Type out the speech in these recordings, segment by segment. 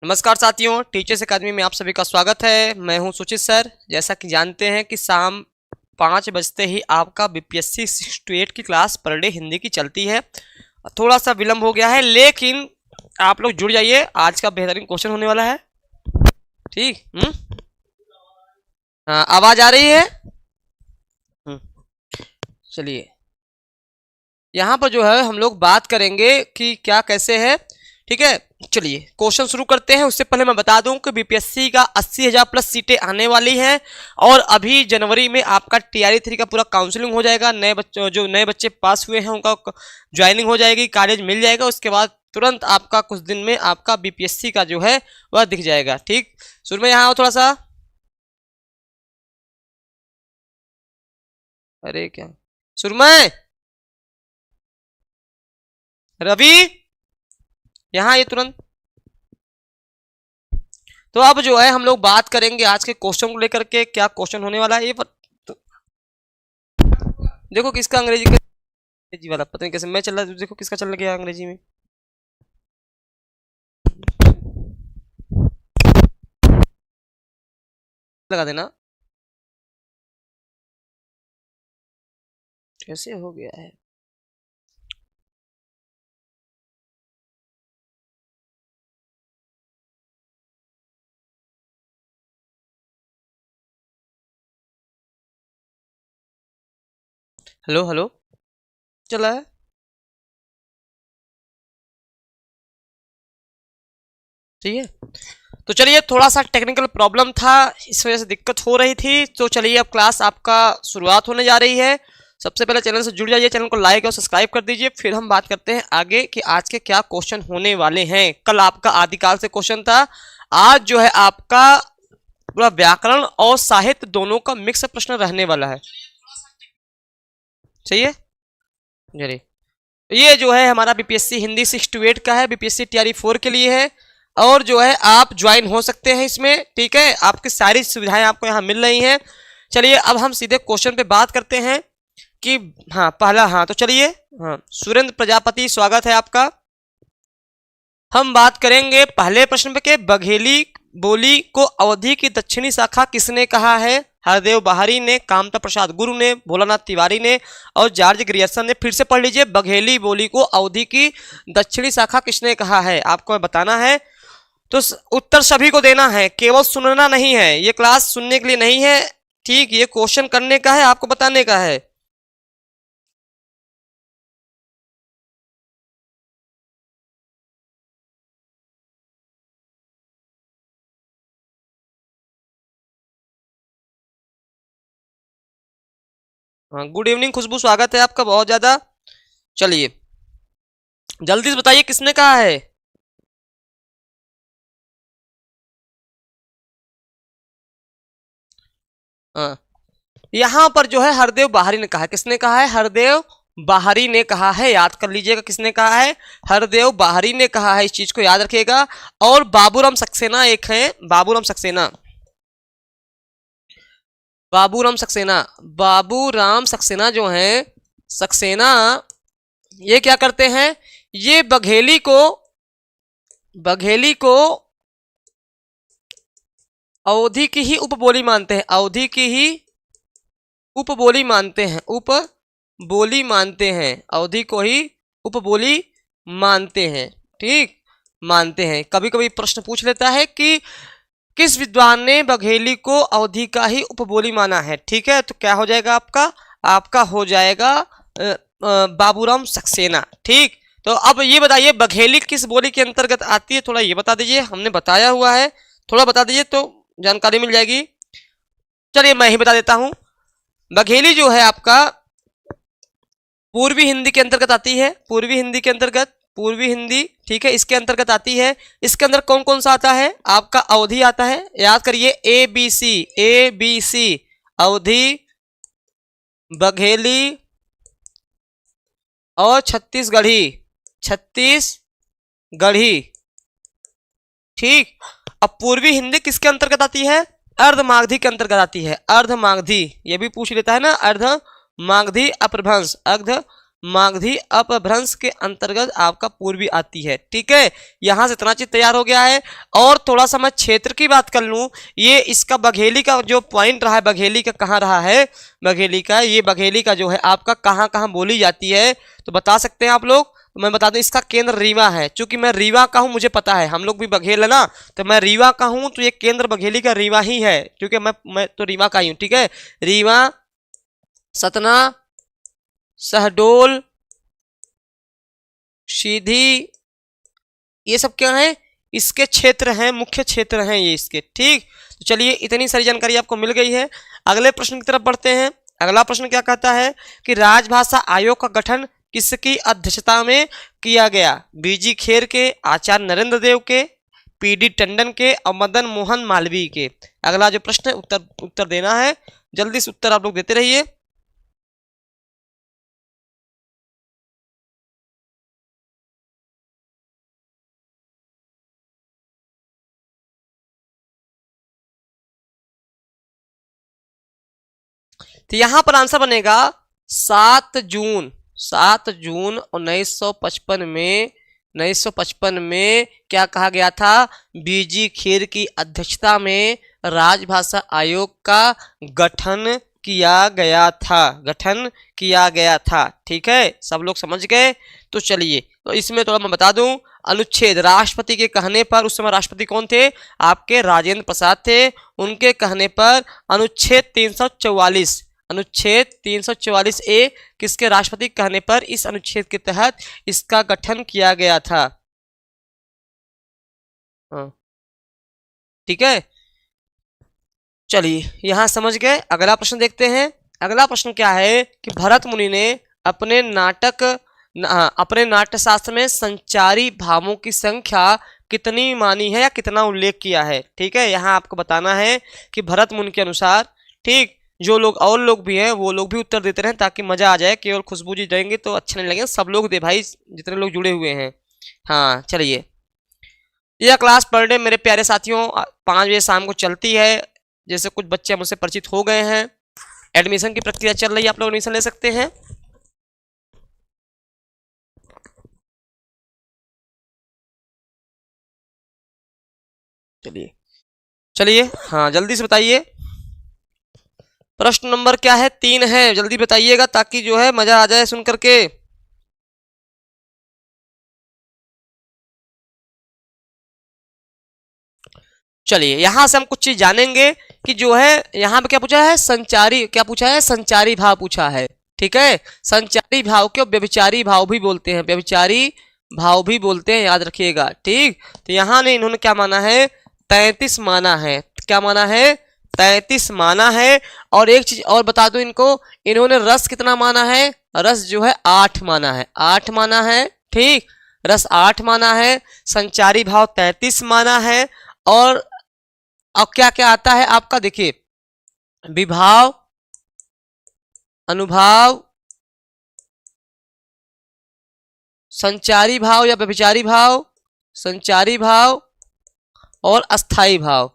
नमस्कार साथियों, टीचर्स अकादमी में आप सभी का स्वागत है। मैं हूं सुचित सर। जैसा कि जानते हैं कि शाम 5 बजते ही आपका बीपीएससी 6 to 8 की क्लास पर डे हिंदी की चलती है। थोड़ा सा विलंब हो गया है, लेकिन आप लोग जुड़ जाइए, आज का बेहतरीन क्वेश्चन होने वाला है। ठीक। हाँ, आवाज आ रही है। चलिए, यहाँ पर जो है हम लोग बात करेंगे कि क्या कैसे है। ठीक है, चलिए क्वेश्चन शुरू करते हैं। उससे पहले मैं बता दूं कि बीपीएससी का 80,000 प्लस सीटें आने वाली हैं और अभी जनवरी में आपका टीआरई 3 का पूरा काउंसलिंग हो जाएगा। नए बच्चों, जो नए बच्चे पास हुए हैं उनका ज्वाइनिंग हो जाएगी, कॉलेज मिल जाएगा। उसके बाद तुरंत आपका कुछ दिन में आपका बीपीएससी का जो है वह दिख जाएगा। ठीक, शुरू में यहाँ आओ थोड़ा सा। अरे क्या शुरू में रवि, यहाँ ये तुरंत। तो अब जो है हम लोग बात करेंगे आज के क्वेश्चन को लेकर के, क्या क्वेश्चन होने वाला है ये तो देखो किसका अंग्रेजी वाला पता नहीं कैसे मैं चल रहा है। देखो किसका चल गया अंग्रेजी में। लगा देना, कैसे हो गया है। हेलो हेलो, चला है। ठीक है, तो चलिए, थोड़ा सा टेक्निकल प्रॉब्लम था, इस वजह से दिक्कत हो रही थी। तो चलिए अब क्लास आपका शुरुआत होने जा रही है। सबसे पहले चैनल से जुड़ जाइए, चैनल को लाइक और सब्सक्राइब कर दीजिए। फिर हम बात करते हैं आगे कि आज के क्या क्वेश्चन होने वाले हैं। कल आपका आदिकाल से क्वेश्चन था, आज जो है आपका पूरा व्याकरण और साहित्य दोनों का मिक्स प्रश्न रहने वाला है। सही है, चलिए। ये जो है हमारा बीपीएससी हिंदी 6 to 8 का है, बीपीएससी टीआरई 4 के लिए है। और जो है आप ज्वाइन हो सकते हैं इसमें। ठीक है, आपकी सारी सुविधाएं आपको यहाँ मिल रही हैं। चलिए अब हम सीधे क्वेश्चन पे बात करते हैं कि हाँ पहला, हाँ तो चलिए, हाँ सुरेंद्र प्रजापति स्वागत है आपका। हम बात करेंगे पहले प्रश्न पे के बघेली बोली को अवधि की दक्षिणी शाखा किसने कहा है। हरदेव बाहरी ने, कामता प्रसाद गुरु ने, भोलानाथ तिवारी ने और जॉर्ज ग्रियर्सन ने। फिर से पढ़ लीजिए, बघेली बोली को अवधि की दक्षिणी शाखा किसने कहा है, आपको बताना है। तो उत्तर सभी को देना है, केवल सुनना नहीं है। ये क्लास सुनने के लिए नहीं है, ठीक, ये क्वेश्चन करने का है, आपको बताने का है। हाँ, गुड इवनिंग खुशबू, स्वागत है आपका बहुत ज्यादा। चलिए जल्दी से बताइए किसने कहा है। हाँ, यहां पर जो है हरदेव बाहरी ने कहा है। किसने कहा है? हरदेव बाहरी ने कहा है, याद कर लीजिएगा किसने कहा है, हरदेव बाहरी ने कहा है, इस चीज को याद रखिएगा। और बाबूराम सक्सेना एक है, बाबूराम सक्सेना, बाबूराम सक्सेना, बाबूराम सक्सेना जो है, सक्सेना, ये क्या करते हैं, ये बघेली को अवधि की ही उपबोली मानते हैं, अवधि की ही उपबोली मानते हैं, उपबोली मानते हैं, अवधि को ही उपबोली मानते हैं। ठीक, मानते हैं। कभी कभी प्रश्न पूछ लेता है कि किस विद्वान ने बघेली को अवधि का ही उपबोली माना है। ठीक है, तो क्या हो जाएगा आपका, आपका हो जाएगा बाबूराम सक्सेना। ठीक, तो अब ये बताइए बघेली किस बोली के अंतर्गत आती है, थोड़ा ये बता दीजिए। हमने बताया हुआ है, थोड़ा बता दीजिए तो जानकारी मिल जाएगी। चलिए मैं ही बता देता हूं, बघेली जो है आपका पूर्वी हिंदी के अंतर्गत आती है, पूर्वी हिंदी के अंतर्गत, पूर्वी हिंदी, ठीक है, इसके अंतर्गत आती है। इसके अंदर कौन कौन सा आता है, आपका अवधि आता है, याद करिए, A B C, A B C, अवधि, बघेली और छत्तीसगढ़ी, छत्तीसगढ़ी। ठीक, अब पूर्वी हिंदी किसके अंतर्गत आती है, अर्धमागधी के अंतर्गत आती है, अर्धमागधी, ये भी पूछ लेता है ना, अर्धमागधी अपभ्रंश, अर्ध मागधी अपभ्रंश के अंतर्गत आपका पूर्वी आती है। ठीक है, यहां से इतना चीज तैयार हो गया है। और थोड़ा सा मैं क्षेत्र की बात कर लूं, ये इसका बघेली का जो पॉइंट रहा है, बघेली का कहाँ रहा है, बघेली का, ये बघेली का जो है आपका कहाँ कहाँ बोली जाती है, तो बता सकते हैं आप लोग। तो मैं बता दूं इसका केंद्र रीवा है, चूंकि मैं रीवा का हूं मुझे पता है, हम लोग भी बघेल है ना, तो मैं रीवा का हूं, तो ये केंद्र बघेली का रीवा ही है, क्योंकि मैं तो रीवा का ही हूं। ठीक है, रीवा, सतना, शहडोल, सीधी, ये सब क्या है, इसके क्षेत्र हैं, मुख्य क्षेत्र हैं ये इसके। ठीक, तो चलिए इतनी सारी जानकारी आपको मिल गई है। अगले प्रश्न की तरफ बढ़ते हैं। अगला प्रश्न क्या कहता है कि राजभाषा आयोग का गठन किसकी अध्यक्षता में किया गया? बीजी खेर के, आचार्य नरेंद्र देव के, पीडी टंडन के और मदन मोहन मालवीय के। अगला जो प्रश्न है उत्तर देना है, जल्दी से उत्तर आप लोग देते रहिए। तो यहां पर आंसर बनेगा 7 जून 1955 में 1955 में क्या कहा गया था? बीजी खेर की अध्यक्षता में राजभाषा आयोग का गठन किया गया था। ठीक है, सब लोग समझ गए? तो चलिए, तो इसमें थोड़ा मैं बता दूं, अनुच्छेद राष्ट्रपति के कहने पर, उस समय राष्ट्रपति कौन थे? आपके राजेंद्र प्रसाद थे। उनके कहने पर अनुच्छेद 344 ए किसके राष्ट्रपति कहने पर इस अनुच्छेद के तहत इसका गठन किया गया था। ठीक है, चलिए यहां समझ गए। अगला प्रश्न देखते हैं। अगला प्रश्न क्या है कि भरत मुनि ने अपने नाट्य शास्त्र में संचारी भावों की संख्या कितनी मानी है या कितना उल्लेख किया है? ठीक है, यहाँ आपको बताना है कि भरत मुनि के अनुसार, ठीक, जो लोग और लोग भी हैं वो लोग भी उत्तर देते रहें ताकि मजा आ जाए। केवल खुशबू जी देंगे तो अच्छा नहीं लगेगा, सब लोग दे भाई, जितने लोग जुड़े हुए हैं। हाँ चलिए, यह क्लास पर डे मेरे प्यारे साथियों 5 बजे शाम को चलती है। जैसे कुछ बच्चे मुझसे परिचित हो गए हैं, एडमिशन की प्रक्रिया चल रही है, आप लोग एडमिशन ले सकते हैं। चलिए चलिए, हाँ जल्दी से बताइए। प्रश्न नंबर क्या है? 3 है, जल्दी बताइएगा ताकि जो है मजा आ जाए सुन करके। चलिए यहां से हम कुछ चीज जानेंगे कि जो है यहाँ पे क्या पूछा है, संचारी भाव पूछा है। ठीक है, संचारी भाव को व्यभिचारी भाव भी बोलते हैं, व्यभिचारी भाव भी बोलते हैं, याद रखिएगा। ठीक, तो यहाँ ने इन्होंने क्या माना है? 33 माना है। क्या माना है? 33 माना है। और एक चीज और बता दो इनको, इन्होंने रस कितना माना है? रस जो है 8 माना है, 8 माना है। ठीक, रस 8 माना है, संचारी भाव 33 माना है। और अब क्या क्या आता है आपका, देखिए, विभाव, अनुभाव, संचारी भाव या व्यभिचारी भाव, संचारी भाव और अस्थाई भाव।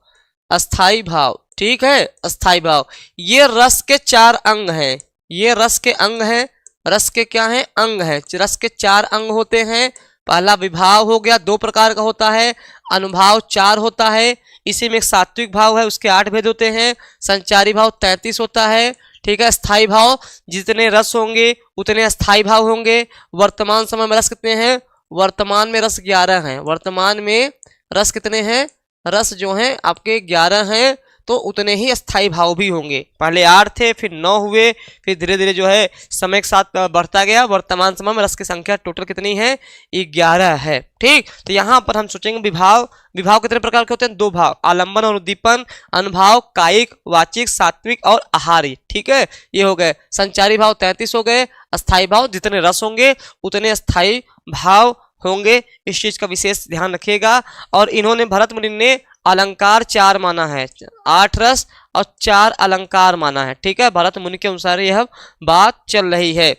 अस्थाई भाव, ठीक है, अस्थाई भाव, ये रस के 4 अंग हैं। ये रस के अंग हैं। रस के क्या हैं? अंग हैं। रस के 4 अंग होते हैं। पहला विभाव हो गया, 2 प्रकार का होता है। अनुभाव 4 होता है। इसी में एक सात्विक भाव है, उसके 8 भेद होते हैं। संचारी भाव 33 होता है। ठीक है, स्थाई भाव, जितने रस होंगे उतने अस्थाई भाव होंगे। वर्तमान समय में रस कितने हैं? वर्तमान में रस 11 हैं। वर्तमान में रस कितने हैं? रस जो हैं आपके 11 हैं, तो उतने ही अस्थाई भाव भी होंगे। पहले 8 थे, फिर 9 हुए, फिर धीरे धीरे जो है समय के साथ बढ़ता गया। वर्तमान समय में रस की संख्या टोटल कितनी है? 11 है। ठीक, तो यहाँ पर हम सोचेंगे विभाव कितने प्रकार के होते हैं? 2 भाव, आलंबन और उद्दीपन। अनुभाव कायिक, वाचिक, सात्विक और आहारी। ठीक है, ये हो गए। संचारी भाव 33 हो गए। अस्थाई भाव, जितने रस होंगे उतने अस्थाई भाव होंगे। इस चीज का विशेष ध्यान रखिएगा। और इन्होंने, भरत मुनि ने अलंकार 4 माना है, 8 रस और 4 अलंकार माना है। ठीक है, भरत मुनि के अनुसार यह बात चल रही है।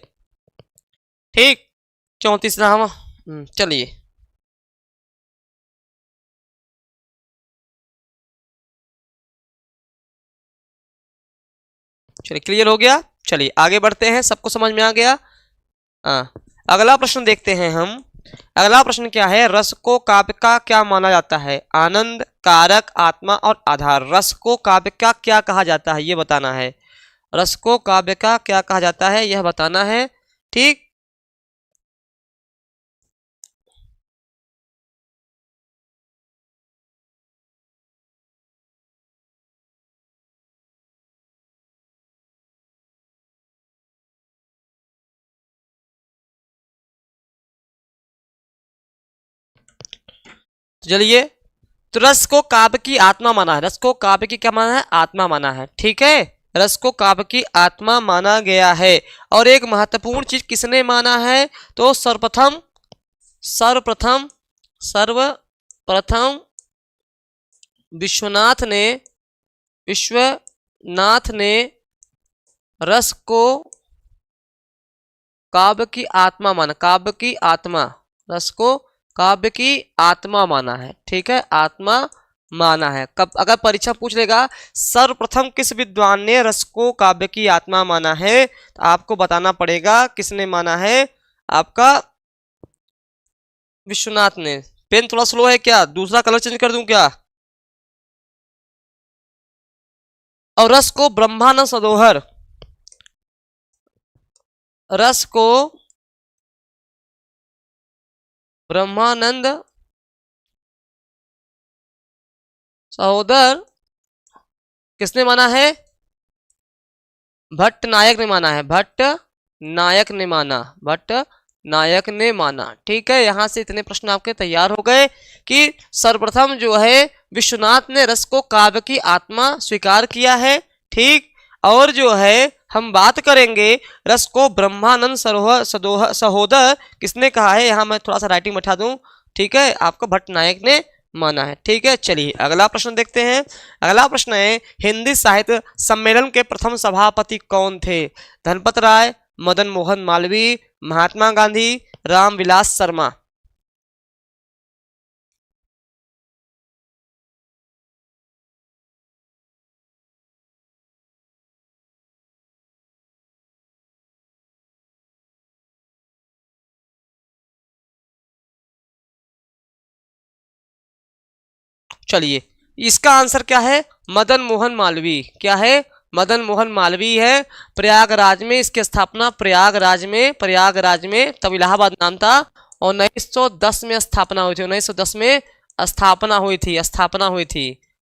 ठीक, 34वां, चलिए चलिए, क्लियर हो गया। चलिए आगे बढ़ते हैं, सबको समझ में आ गया। हाँ, अगला प्रश्न देखते हैं हम। अगला प्रश्न क्या है, रस को काव्य का क्या माना जाता है? आनंद, कारक, आत्मा और आधार। रस को काव्य का क्या कहा जाता है, ये बताना है। रस को काव्य का क्या कहा जाता है, यह बताना है। ठीक, तो चलिए, तो रस को काव्य की आत्मा माना है। रस को काव्य की क्या माना है? आत्मा माना है। ठीक है, रस को काव्य की आत्मा माना गया है। और एक महत्वपूर्ण चीज किसने माना है? तो सर्वप्रथम सर्वप्रथम सर्वप्रथम विश्वनाथ ने रस को काव्य की आत्मा माना। काव्य की आत्मा, रस को काव्य की आत्मा माना है। ठीक है, आत्मा माना है। कब अगर परीक्षा पूछ लेगा सर्वप्रथम किस विद्वान ने रस को काव्य की आत्मा माना है, तो आपको बताना पड़ेगा किसने माना है। आपका विश्वनाथ ने। पेन थोड़ा स्लो है क्या? दूसरा कलर चेंज कर दूं क्या? और रस को ब्रह्मानंद सरोवर, रस को ब्रह्मानंद सहोदर किसने माना है? भट्ट नायक ने माना है। भट्ट नायक ने माना। भट्ट नायक ने माना। ठीक है, यहां से इतने प्रश्न आपके तैयार हो गए कि सर्वप्रथम जो है विश्वनाथ ने रस को काव्य की आत्मा स्वीकार किया है। ठीक, और जो है हम बात करेंगे रस को ब्रह्मानंद सहोदर किसने कहा है, यहां मैं थोड़ा सा राइटिंग बैठा दूं। ठीक है, आपको भट्ट नायक ने माना है। ठीक है, चलिए अगला प्रश्न देखते हैं। अगला प्रश्न है, हिंदी साहित्य सम्मेलन के प्रथम सभापति कौन थे? धनपत राय, मदन मोहन मालवीय, महात्मा गांधी, रामविलास शर्मा। चलिए, इसका आंसर क्या है? मदन मोहन मालवीय। क्या है? मदन मोहन मालवीय है। प्रयागराज में इसकी स्थापना, प्रयागराज में तब इलाहाबाद नाम था। 1910 में स्थापना हुई थी। 1910 में स्थापना हुई थी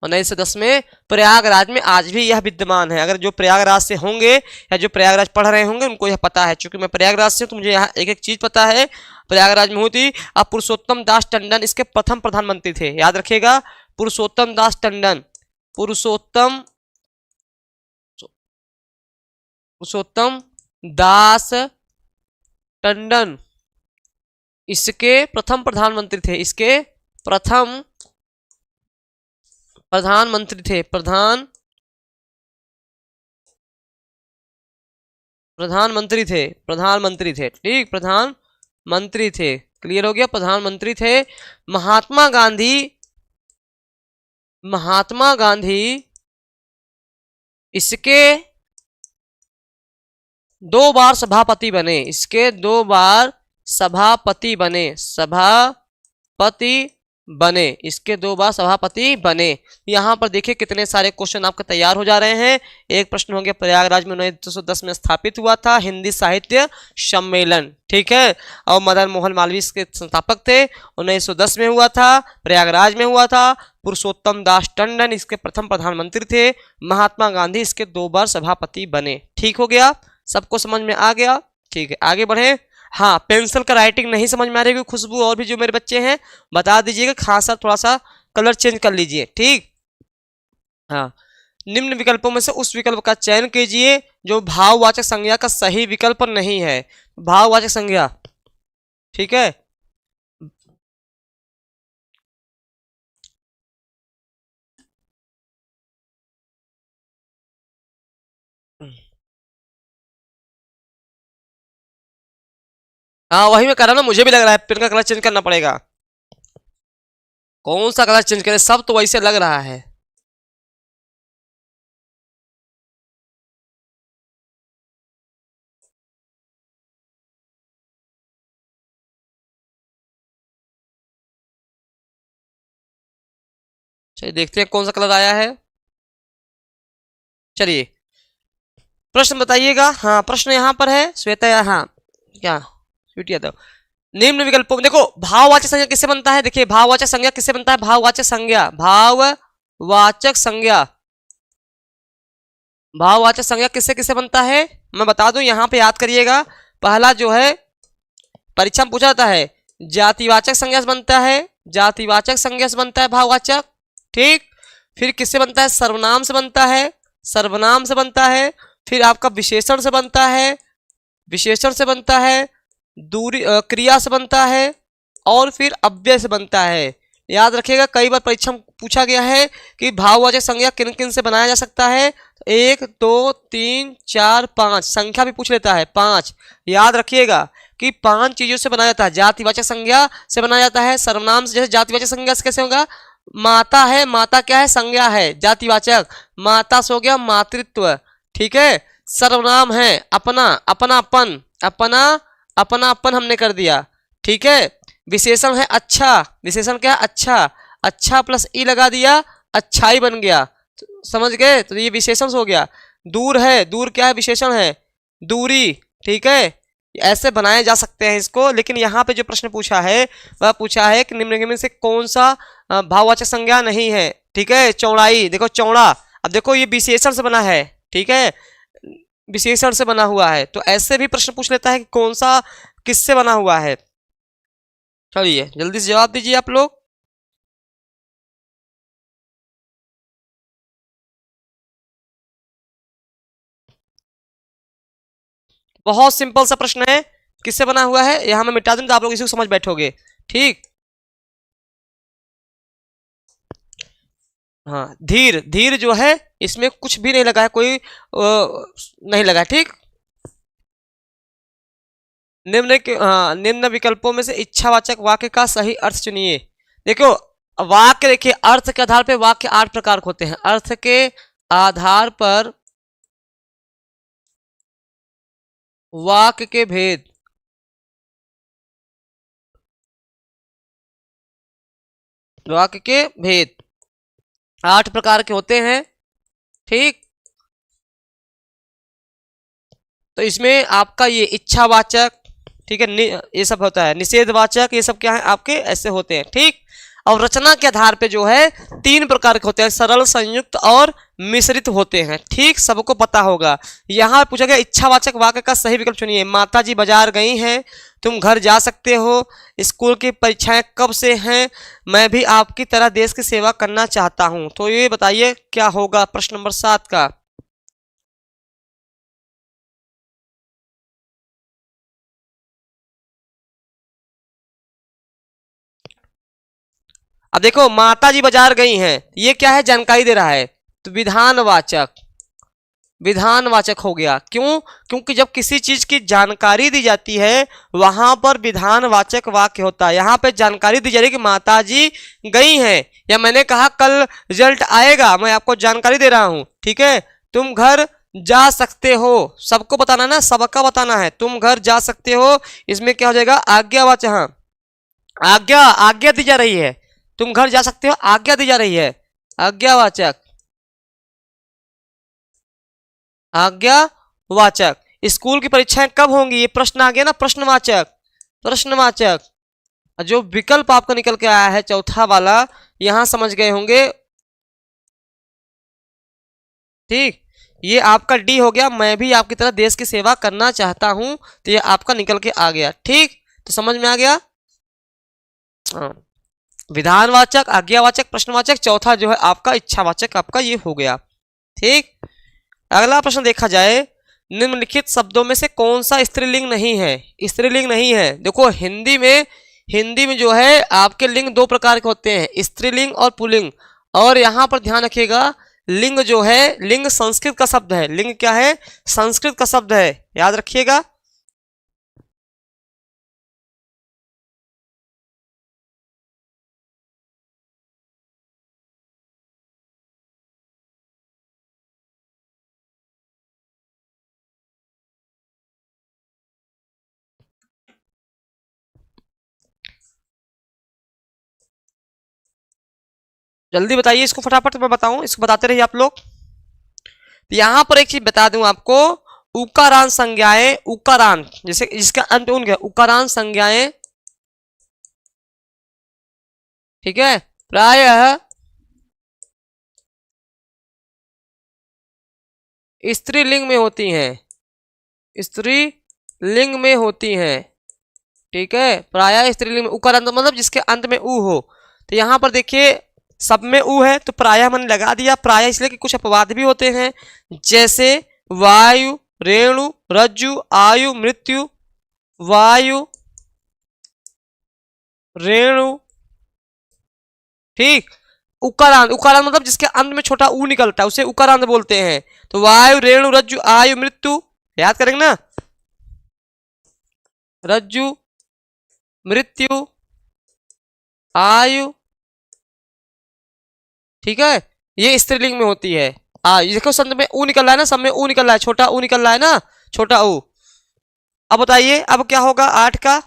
1910 में प्रयागराज में। आज भी यह विद्यमान है। अगर जो प्रयागराज से होंगे या जो प्रयागराज पढ़ रहे होंगे उनको यह पता है, क्योंकि मैं प्रयागराज से हूं तो मुझे यहाँ एक एक चीज पता है। प्रयागराज में हुई थी। अब पुरुषोत्तम दास टंडन इसके प्रथम प्रधानमंत्री थे, याद रखिएगा। पुरुषोत्तम दास टंडन, पुरुषोत्तम पुरुषोत्तम दास टंडन इसके प्रथम प्रधानमंत्री थे। इसके प्रथम प्रधानमंत्री थे। प्रधानमंत्री थे। ठीक, प्रधानमंत्री थे। क्लियर हो गया, प्रधानमंत्री थे। महात्मा गांधी इसके 2 बार सभापति बने। इसके 2 बार सभापति बने। इसके 2 बार सभापति बने। यहां पर देखिए कितने सारे क्वेश्चन आपके तैयार हो जा रहे हैं। एक प्रश्न हो गया, प्रयागराज में 1910 में स्थापित हुआ था हिंदी साहित्य सम्मेलन। ठीक है, और मदन मोहन मालवीय इसके संस्थापक थे। 1910 में हुआ था, प्रयागराज में हुआ था। पुरुषोत्तम दास टंडन इसके प्रथम प्रधानमंत्री थे। महात्मा गांधी इसके 2 बार सभापति बने। ठीक हो गया, सबको समझ में आ गया? ठीक है, आगे बढ़े। हाँ, पेंसिल का राइटिंग नहीं समझ में आ रही, खुशबू और भी जो मेरे बच्चे हैं बता दीजिएगा। खास सा थोड़ा सा कलर चेंज कर लीजिए। ठीक, हाँ। निम्न विकल्पों में से उस विकल्प का चयन कीजिए जो भाववाचक संज्ञा का सही विकल्प नहीं है। भाववाचक संज्ञा, ठीक है। हाँ, वही मैं कर रहा ना, मुझे भी लग रहा है पेन का कलर चेंज करना पड़ेगा। कौन सा कलर चेंज करें, सब तो वैसे लग रहा है। चलिए देखते हैं कौन सा कलर आया है। चलिए प्रश्न बताइएगा। हाँ प्रश्न यहाँ पर है श्वेता, हाँ क्या स्वीटी यादव। निम्न विकल्पों में देखो भाववाचक संज्ञा किससे बनता है, देखिए भाववाचक संज्ञा किससे बनता है, भाववाचक संज्ञा, भाववाचक संज्ञा, भाववाचक संज्ञा किससे किससे बनता है मैं बता दूं, यहां पे याद करिएगा। पहला जो है परीक्षा में पूछा जाता है जातिवाचक संज्ञा से बनता है, जातिवाचक संज्ञा से बनता है भाववाचक, ठीक। फिर किससे बनता है, सर्वनाम से बनता है, सर्वनाम से बनता है। फिर आपका विशेषण से बनता है, विशेषण से बनता है। दूरी क्रिया से बनता है और फिर अव्यय से बनता है। याद रखिएगा कई बार परीक्षा में पूछा गया है कि भाववाचक संज्ञा किन किन से बनाया जा सकता है। 1 2 3 4 5 संख्या भी पूछ लेता है 5। याद रखिएगा कि 5 चीजों से बनाया जाता है। जातिवाचक संज्ञा से बनाया जाता है, सर्वनाम से, जैसे जातिवाचक संज्ञा से कैसे होगा, माता है, माता क्या है, संज्ञा है जातिवाचक, माता से हो गया मातृत्व, ठीक है। सर्वनाम है अपना, अपनापन, अपना, अपनापन हमने कर दिया, ठीक है। विशेषण है अच्छा, विशेषण क्या है अच्छा, अच्छा प्लस ई लगा दिया, अच्छाई बन गया, समझ गए, तो ये विशेषण हो गया। दूर है, दूर क्या है, विशेषण है, दूरी, ठीक है। ऐसे बनाए जा सकते हैं इसको। लेकिन यहाँ पे जो प्रश्न पूछा है वह पूछा है कि निम्नलिखित में से कौन सा भाववाचक संज्ञा नहीं है, ठीक है। चौड़ाई, देखो चौड़ा, अब देखो ये विशेषण से बना है, ठीक है, विशेषण से बना हुआ है, तो ऐसे भी प्रश्न पूछ लेता है कि कौन सा किससे बना हुआ है। चलिए जल्दी से जवाब दीजिए आप लोग। बहुत सिंपल सा प्रश्न है, किससे बना हुआ है, यहां मैं मिटा दूं तो आप लोग इसी को समझ बैठोगे, ठीक। हाँ धीर, धीर जो है इसमें कुछ भी नहीं लगा है, कोई नहीं लगा है, ठीक। निम्न विकल्पों में से इच्छावाचक वाक्य का सही अर्थ चुनिए। देखो वाक्य, देखिए अर्थ के आधार पर वाक्य 8 प्रकार के होते हैं, अर्थ के आधार पर वाक्य के भेद, वाक्य के भेद 8 प्रकार के होते हैं, ठीक। तो इसमें आपका ये इच्छावाचक, ठीक है, ये सब होता है, निषेधवाचक, ये सब क्या है आपके ऐसे होते हैं, ठीक। और रचना के आधार पे जो है 3 प्रकार के होते हैं, सरल, संयुक्त और मिश्रित होते हैं, ठीक, सबको पता होगा। यहाँ पूछा गया इच्छावाचक वाक्य का सही विकल्प चुनिए। माता जी बाजार गई हैं, तुम घर जा सकते हो, स्कूल की परीक्षाएं कब से हैं, मैं भी आपकी तरह देश की सेवा करना चाहता हूं। तो ये बताइए क्या होगा प्रश्न नंबर 7 का। अब देखो माता जी बाजार गई हैं, ये क्या है, जानकारी दे रहा है, तो विधानवाचक, विधानवाचक हो गया। क्यों, क्योंकि जब किसी चीज की जानकारी दी जाती है वहां पर विधानवाचक वाक्य होता है। यहां पे जानकारी दी जा रही है कि माता जी गई हैं, या मैंने कहा कल रिजल्ट आएगा, मैं आपको जानकारी दे रहा हूं, ठीक है। तुम घर जा सकते हो, सबको बताना ना, सबका बताना है, तुम घर जा सकते हो, इसमें क्या हो जाएगा, आज्ञावाचक, हाँ आज्ञा, आज्ञा दी जा रही है, तुम घर जा सकते हो, आज्ञा दी जा रही है, आज्ञावाचक, आज्ञावाचक। स्कूल की परीक्षाएं कब होंगी, ये प्रश्न आ गया ना, प्रश्नवाचक, प्रश्नवाचक। जो विकल्प आपका निकल के आया है चौथा वाला, यहां समझ गए होंगे, ठीक। ये आपका डी हो गया, मैं भी आपकी तरह देश की सेवा करना चाहता हूं, तो ये आपका निकल के आ गया, ठीक। तो समझ में आ गया, हाँ। विधानवाचक, आज्ञावाचक, प्रश्नवाचक, चौथा जो है आपका इच्छावाचक, आपका ये हो गया, ठीक। अगला प्रश्न देखा जाए, निम्नलिखित शब्दों में से कौन सा स्त्रीलिंग नहीं है, स्त्रीलिंग नहीं है। देखो हिंदी में, हिंदी में जो है आपके लिंग 2 प्रकार के होते हैं, स्त्रीलिंग और पुल्लिंग। और यहां पर ध्यान रखिएगा, लिंग जो है, लिंग संस्कृत का शब्द है, लिंग क्या है, संस्कृत का शब्द है, याद रखिएगा। जल्दी बताइए इसको फटाफट, मैं बताऊं, इसको बताते रहिए आप लोग। तो यहां पर एक चीज बता दूं आपको, उकारांत संज्ञाएं, उकारांत जैसे जिसका अंत उन गया, उकारांत संज्ञाएं, ठीक है, प्रायः स्त्रीलिंग में होती हैं, स्त्रीलिंग में होती हैं, ठीक है, प्रायः स्त्रीलिंग में। उकारांत मतलब जिसके अंत में उ हो। तो यहां पर देखिए सब में उ है तो प्रायः मैंने लगा दिया, प्रायः इसलिए कि कुछ अपवाद भी होते हैं, जैसे वायु, रेणु, रज्जु, आयु, मृत्यु, वायु, रेणु, ठीक। उकारांत, उकारांत मतलब जिसके अंत में छोटा ऊ निकलता है उसे उकारांत बोलते हैं। तो वायु, रेणु, रज्जु, आयु, मृत्यु, याद करेंगे ना, रज्जु, मृत्यु, आयु, ठीक है, ये स्त्रीलिंग में होती है। देखो संत में ऊ निकल रहा है ना, सब में ऊ निकल रहा है, छोटा ऊ निकल रहा है ना, छोटा ऊ। अब बताइए अब क्या होगा 8 का,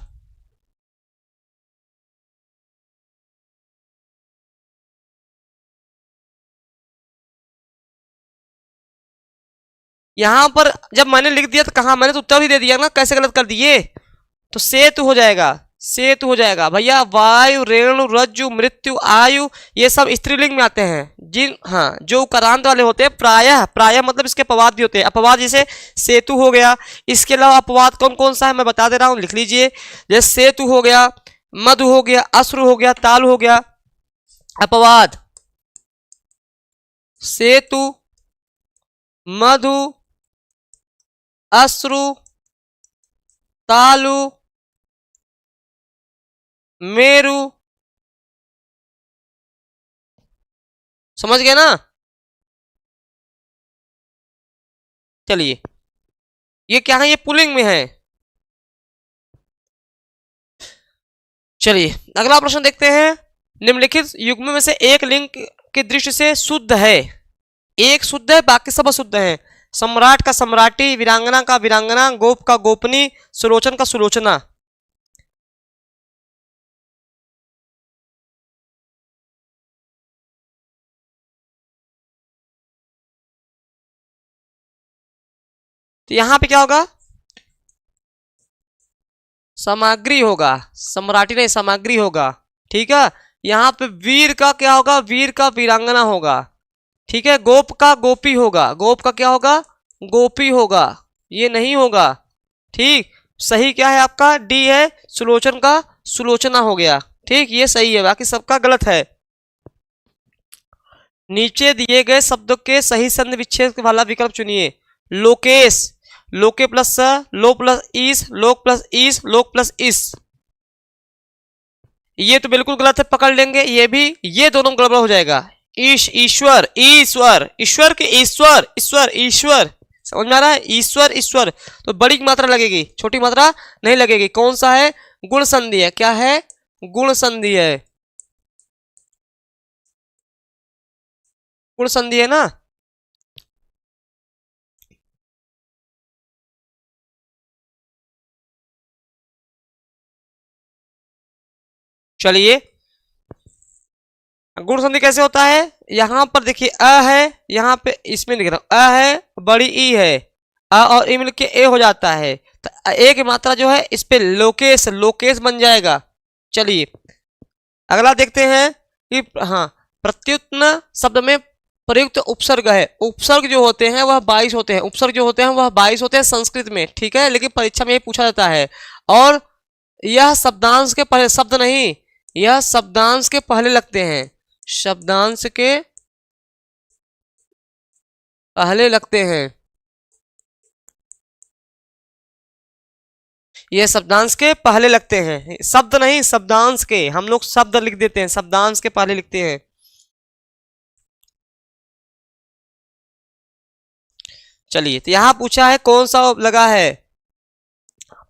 यहां पर जब मैंने लिख दिया तो कहा, मैंने तो उत्तर ही दे दिया ना, कैसे गलत कर दिए। तो सेतु हो जाएगा, सेतु हो जाएगा भैया। वायु, रेणु, रज्जु, मृत्यु, आयु, ये सब स्त्रीलिंग में आते हैं। जिन, हाँ, जो उकारांत वाले होते हैं प्रायः, प्रायः मतलब इसके अपवाद भी होते हैं। अपवाद जैसे सेतु हो गया, इसके अलावा अपवाद कौन कौन सा है मैं बता दे रहा हूं, लिख लीजिए। जैसे सेतु हो गया, मधु हो गया, अश्रु हो गया, तालु हो गया। अपवाद सेतु, मधु, अश्रु, तालु, मेरु, समझ गए ना। चलिए ये क्या है, ये पुलिंग में है। चलिए अगला प्रश्न देखते हैं। निम्नलिखित युग्म में से एक लिंग की दृष्टि से शुद्ध है, एक शुद्ध है बाकी सब अशुद्ध है। सम्राट का सम्राटी, वीरांगना का वीरांगना, गोप का गोपनी, सुलोचन का सुलोचना। तो यहां पे क्या होगा, सामग्री होगा, सम्राटी नहीं सामग्री होगा, ठीक है। यहां पे वीर का क्या होगा, वीर का वीरांगना होगा, ठीक है। गोप का गोपी होगा, गोप का क्या होगा, गोपी होगा, ये नहीं होगा, ठीक। सही क्या है आपका, डी है, सुलोचन का सुलोचना हो गया, ठीक, ये सही है, बाकी सबका गलत है। नीचे दिए गए शब्दों के सही संधि विच्छेद वाला विकल्प चुनिए। लोकेश, लोके प्लस स, लो प्लस इस, लोक प्लस इस, लोक प्लस इस, ये तो बिल्कुल गलत है, पकड़ लेंगे ये भी, ये दोनों गड़बड़ हो जाएगा। ईश, ईश्वर, ईश्वर, ईश्वर के ईश्वर, ईश्वर, ईश्वर, समझ में आ रहा है, ईश्वर, ईश्वर, तो बड़ी मात्रा लगेगी, छोटी मात्रा नहीं लगेगी। कौन सा है, गुण संधि है, क्या है, गुण संधि है, गुण संधि है ना। चलिए गुण संधि कैसे होता है, यहां पर देखिए अ है, यहां पे इसमें लिख रहा हूं अ है, बड़ी ई है, अ और ई मिलके ए हो जाता है, तो ए की मात्रा जो है इस पे लोकेश, लोकेश बन जाएगा। चलिए अगला देखते हैं कि, हाँ, प्रत्युत्न शब्द में प्रयुक्त उपसर्ग है। उपसर्ग जो होते हैं वह 22 होते हैं, उपसर्ग जो होते हैं वह 22 होते हैं संस्कृत में, ठीक है, लेकिन परीक्षा में ये पूछा जाता है। और यह शब्दांश के पहले, शब्द नहीं, यह शब्दांश के पहले लगते हैं, शब्दांश के पहले लगते हैं, ये शब्दांश के पहले लगते हैं, शब्द नहीं शब्दांश के, हम लोग शब्द लिख देते हैं, शब्दांश के पहले लिखते हैं। चलिए तो यहां पूछा है कौन सा लगा है,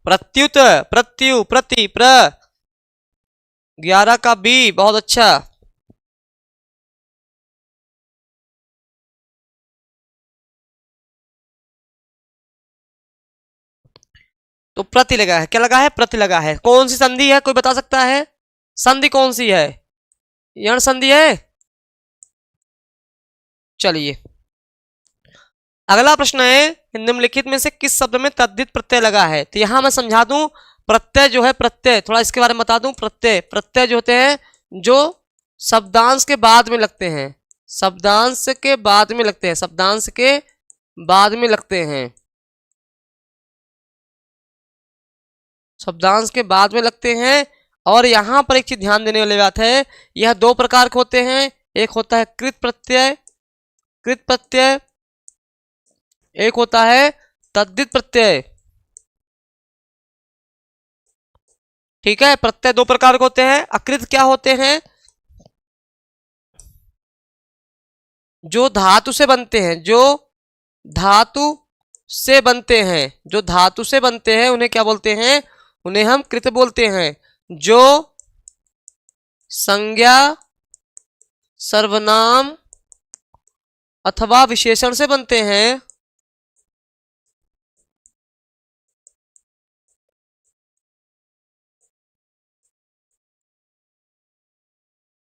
प्रत्युत, प्रत्यु, प्रति, प्र, 11 का बी, बहुत अच्छा। तो प्रति लगा है, क्या लगा है, प्रति लगा है। कौन सी संधि है, कोई बता सकता है, संधि कौन सी है, यण संधि है, चलिए अगला प्रश्न है, निम्नलिखित में से किस शब्द में तद्धित प्रत्यय लगा है। तो यहां मैं समझा दूं, प्रत्यय जो है, प्रत्यय थोड़ा इसके बारे में बता दूं। प्रत्यय प्रत्यय जो होते हैं जो शब्दांश के बाद में लगते हैं, शब्दांश के बाद में लगते हैं, शब्दांश के बाद में लगते हैं, शब्दांश के बाद में लगते हैं। और यहां पर एक चीज ध्यान देने वाली बात है, यह दो प्रकार के होते हैं। एक होता है कृत प्रत्यय, कृत प्रत्यय, एक होता है तद्धित प्रत्यय। ठीक है, प्रत्यय दो प्रकार के होते हैं। अकृत क्या होते हैं, जो धातु से बनते हैं, जो धातु से बनते हैं, जो धातु से बनते हैं उन्हें क्या बोलते हैं, उन्हें हम कृत बोलते हैं। जो संज्ञा, सर्वनाम अथवा विशेषण से बनते हैं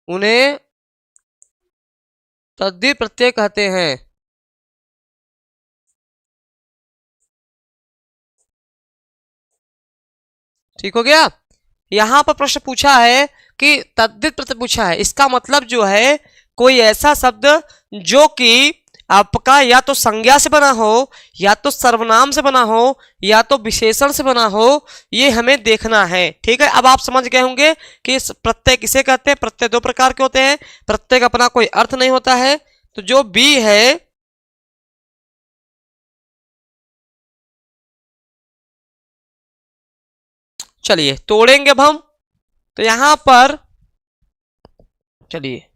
उन्हें तद्धित प्रत्यय कहते हैं। ठीक हो गया। यहां पर प्रश्न पूछा है कि तद्धित प्रत्यय पूछा है, इसका मतलब जो है कोई ऐसा शब्द जो कि आपका या तो संज्ञा से बना हो, या तो सर्वनाम से बना हो, या तो विशेषण से बना हो, ये हमें देखना है। ठीक है, अब आप समझ गए होंगे कि प्रत्यय किसे कहते हैं। प्रत्यय दो प्रकार के होते हैं, प्रत्यय का अपना कोई अर्थ नहीं होता है। तो जो बी है, चलिए तोड़ेंगे अब हम। तो यहां पर चलिए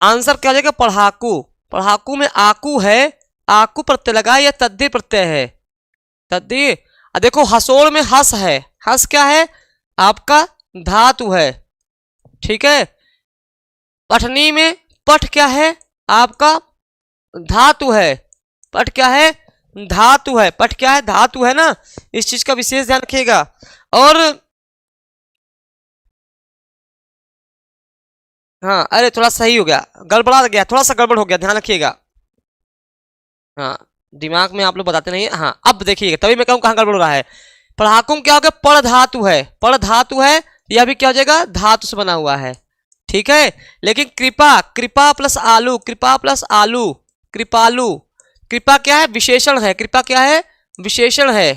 आंसर क्या हो जाएगा, पढ़ाकू। पढ़ाकू में आकू है, आकू प्रत्यय लगा, या तद्धित प्रत्यय है, तद्धित। देखो हसोड़ में हस है, हस क्या है, आपका धातु है। ठीक है, पठनी में पठ क्या है, आपका धातु है। पठ क्या है, धातु है। पठ क्या है, धातु है ना, इस चीज का विशेष ध्यान रखिएगा। और हाँ, अरे थोड़ा सही हो गया, गड़बड़ा गया, थोड़ा सा गड़बड़ हो गया, ध्यान रखिएगा। हाँ, दिमाग में आप लोग बताते नहीं है। हाँ, अब देखिएगा, तभी मैं कहूँ कहाँ गड़बड़ हो रहा है। पढ़ाकुम क्या हो गया, पढ़ धातु है, पढ़ धातु है, यह भी क्या हो जाएगा, धातु से बना हुआ है। ठीक है, लेकिन कृपा, कृपा प्लस आलू, कृपा प्लस आलू, कृपालू, कृपा क्या है, विशेषण है। कृपा क्या है, विशेषण है।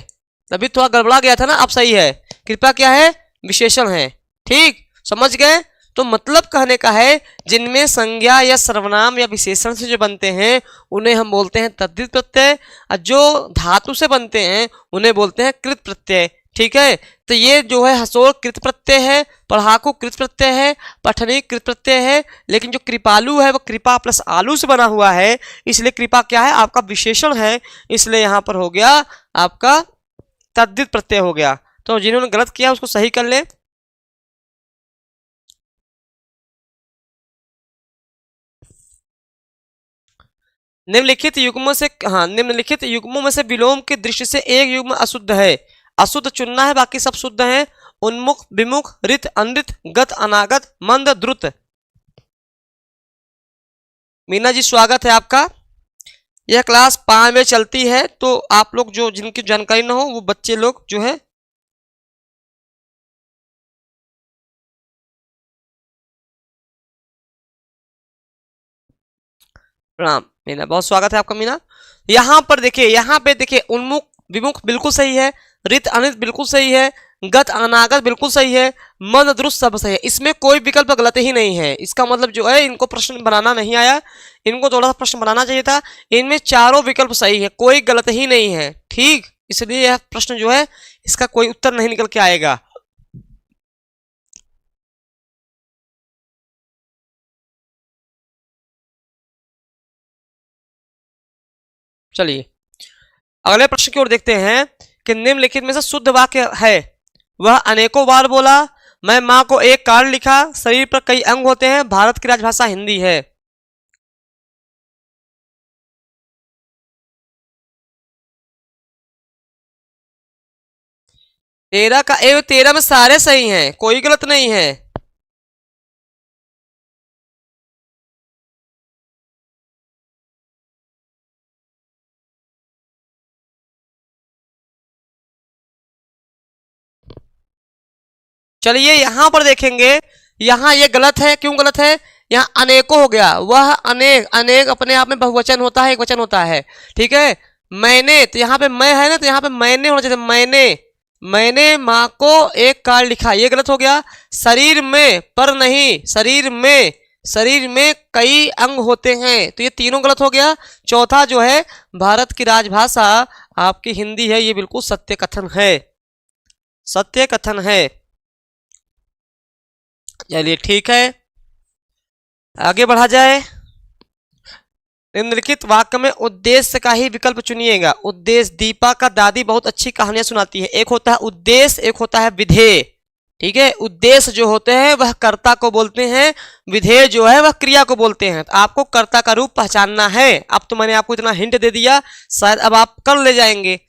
तभी थोड़ा गड़बड़ा गया था ना, अब सही है। कृपा क्या है, विशेषण है। ठीक, समझ गए। तो मतलब कहने का है, जिनमें संज्ञा या सर्वनाम या विशेषण से जो बनते हैं उन्हें हम बोलते हैं तद्धित प्रत्यय, और जो धातु से बनते हैं उन्हें बोलते हैं कृत प्रत्यय। ठीक है, तो ये जो है हसोड़ कृत प्रत्यय है, पढ़ाकू कृत प्रत्यय है, पठनी कृत प्रत्यय है। लेकिन जो कृपालु है वो कृपा प्लस आलू से बना हुआ है, इसलिए कृपा क्या है, आपका विशेषण है, इसलिए यहां पर हो गया आपका तद्धित प्रत्यय हो गया। तो जिन्होंने गलत किया उसको सही कर ले। निम्नलिखित युग्मों से, हाँ, निम्नलिखित युग्मों में से विलोम की दृष्टि से एक युग्म अशुद्ध है। अशुद्ध चुनना है, बाकी सब शुद्ध है। उन्मुख, विमुख, रित, अनृत, गत, अनागत, मंद, द्रुत। मीना जी स्वागत है आपका। यह क्लास 5 में चलती है, तो आप लोग जो जिनकी जानकारी ना हो वो बच्चे लोग जो है, प्रणाम मीना, बहुत स्वागत है आपका मीना। यहाँ पर देखिए, यहाँ पे देखिए, उन्मुख विमुख बिल्कुल सही है, रित अनित बिल्कुल सही है, गत अनागत बिल्कुल सही है, मंद दुरुस्त सब सही है। इसमें कोई विकल्प गलत ही नहीं है। इसका मतलब जो है इनको प्रश्न बनाना नहीं आया, इनको थोड़ा सा प्रश्न बनाना चाहिए था। इनमें चारों विकल्प सही है, कोई गलत ही नहीं है। ठीक, इसलिए यह प्रश्न जो है इसका कोई उत्तर नहीं निकल के आएगा। चलिए अगले प्रश्न की ओर देखते हैं कि निम्नलिखित में से शुद्ध वाक्य है। वह अनेकों बार बोला, मैं माँ को एक कार्ड लिखा, शरीर पर कई अंग होते हैं, भारत की राजभाषा हिंदी है। तेरह का ए, 13 में सारे सही हैं, कोई गलत नहीं है। चलिए यहां पर देखेंगे, यहां ये गलत है। क्यों गलत है? यहाँ अनेकों हो गया, वह अनेक, अनेक अपने आप में बहुवचन होता है, एक वचन होता है, ठीक है। मैंने, तो यहाँ पे मैं है ना, तो यहाँ पे मैंने होना चाहिए, मैंने माँ को एक कार्ड लिखा, ये गलत हो गया। शरीर में, पर नहीं, शरीर में कई अंग होते हैं, तो ये तीनों गलत हो गया। चौथा जो है, भारत की राजभाषा आपकी हिंदी है, ये बिल्कुल सत्य कथन है, सत्य कथन है। चलिए ठीक है, आगे बढ़ा जाए। निम्नलिखित वाक्य में उद्देश्य का ही विकल्प चुनिएगा। उद्देश्य, दीपा का दादी बहुत अच्छी कहानियां सुनाती है। एक होता है उद्देश्य, एक होता है विधेय, ठीक है। उद्देश्य जो होते हैं वह कर्ता को बोलते हैं, विधेय जो है वह क्रिया को बोलते हैं। तो आपको कर्ता का रूप पहचानना है। अब तो मैंने आपको इतना हिंट दे दिया, शायद अब आप कर ले जाएंगे।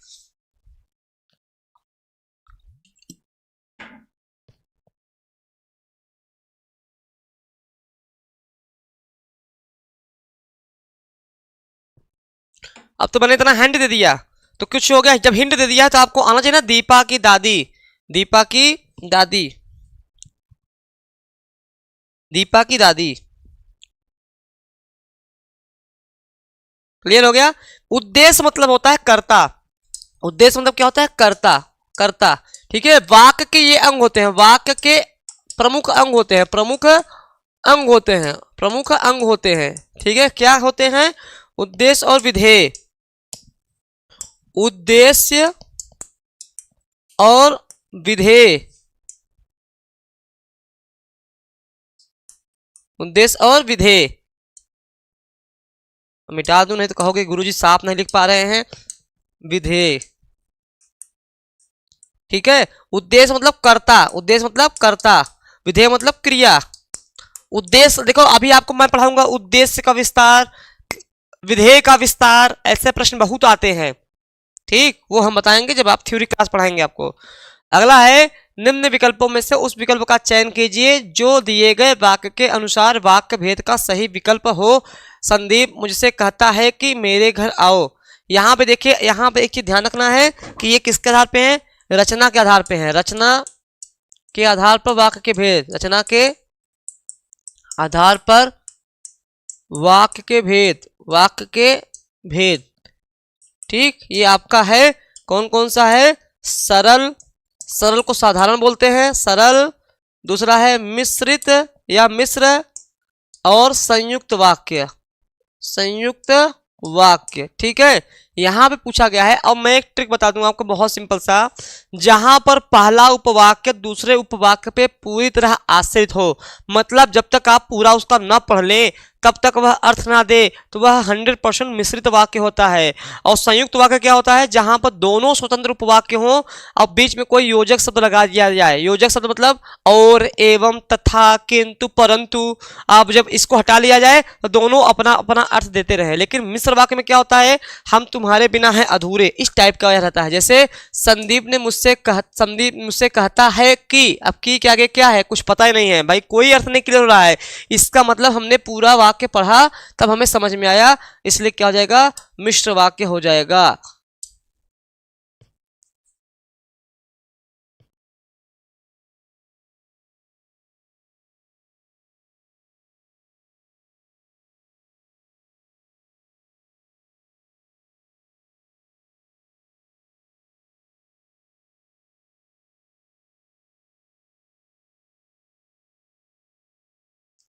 अब तो मैंने इतना हिंट दे दिया तो कुछ हो गया। जब हिंट दे दिया तो आपको आना चाहिए ना, दीपा की दादी, दीपा की दादी, दीपा की दादी। क्लियर हो गया? उद्देश्य मतलब होता है कर्ता, उद्देश्य मतलब क्या होता है? कर्ता, कर्ता, ठीक है। वाक्य के ये अंग होते हैं, वाक्य के प्रमुख अंग होते हैं, प्रमुख अंग होते हैं, प्रमुख अंग होते हैं, ठीक है। क्या होते हैं? उद्देश्य और विधेय, उद्देश्य और विधेय, उद्देश्य और विधेय। मिटा दूं नहीं तो कहोगे गुरुजी साफ नहीं लिख पा रहे हैं। विधेय, ठीक है। उद्देश्य मतलब कर्ता, उद्देश्य मतलब कर्ता, विधेय मतलब क्रिया। उद्देश्य देखो, अभी आपको मैं पढ़ाऊंगा उद्देश्य का विस्तार, विधेय का विस्तार, ऐसे प्रश्न बहुत आते हैं, ठीक। वो हम बताएंगे जब आप थ्योरी क्लास पढ़ाएंगे आपको। अगला है, निम्न विकल्पों में से उस विकल्प का चयन कीजिए जो दिए गए वाक्य के अनुसार वाक्य भेद का सही विकल्प हो। संदीप मुझसे कहता है कि मेरे घर आओ। यहाँ पे देखिए, यहाँ पे एक चीज ध्यान रखना है कि ये किसके आधार पे है? रचना के आधार पे है, रचना के आधार पर वाक्य के भेद, रचना के आधार पर वाक्य के भेद, वाक्य के भेद, ठीक। ये आपका है कौन कौन सा है? सरल, सरल को साधारण बोलते हैं, सरल। दूसरा है मिश्रित या मिश्र, और संयुक्त वाक्य, संयुक्त वाक्य, ठीक है। यहां पे पूछा गया है, अब मैं एक ट्रिक बता दूंगा आपको बहुत सिंपल सा। जहां पर पहला उपवाक्य दूसरे उपवाक्य पे पूरी तरह आश्रित हो, मतलब जब तक आप पूरा उसका न पढ़ लें तब तक वह अर्थ ना दे, तो वह 100% मिश्रित वाक्य होता है। और संयुक्त वाक्य क्या होता है? जहां पर दोनों स्वतंत्र उपवाक्य हों और बीच में कोई योजक शब्द लगा दिया जाए। योजक शब्द मतलब और, एवं, तथा, किंतु, परंतु। अब जब इसको हटा लिया जाए तो दोनों अपना अपना अर्थ देते रहे। लेकिन मिश्र वाक्य में क्या होता है? हम तुम्हारे बिना है अधूरे, इस टाइप का रहता है। जैसे संदीप मुझसे कहता है कि, अब की के आगे क्या है? कुछ पता ही नहीं है भाई, कोई अर्थ नहीं क्लियर हो रहा है। इसका मतलब हमने पूरा वाक्य पढ़ा तब हमें समझ में आया, इसलिए क्या हो जाएगा? मिश्र वाक्य हो जाएगा।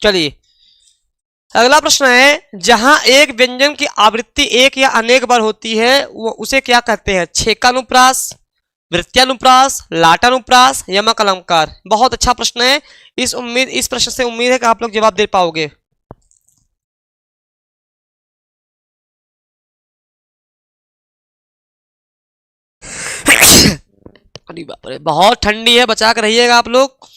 चलिए अगला प्रश्न है, जहां एक व्यंजन की आवृत्ति एक या अनेक बार होती है वो उसे क्या कहते हैं? छेकानुप्रास, वृत्त्यानुप्रास, लाटानुप्रास, यमक अलंकार। बहुत अच्छा प्रश्न है। इस प्रश्न से उम्मीद है कि आप लोग जवाब दे पाओगे। अरे बाप रे, बहुत ठंडी है, बचा कर रहिएगा आप लोग।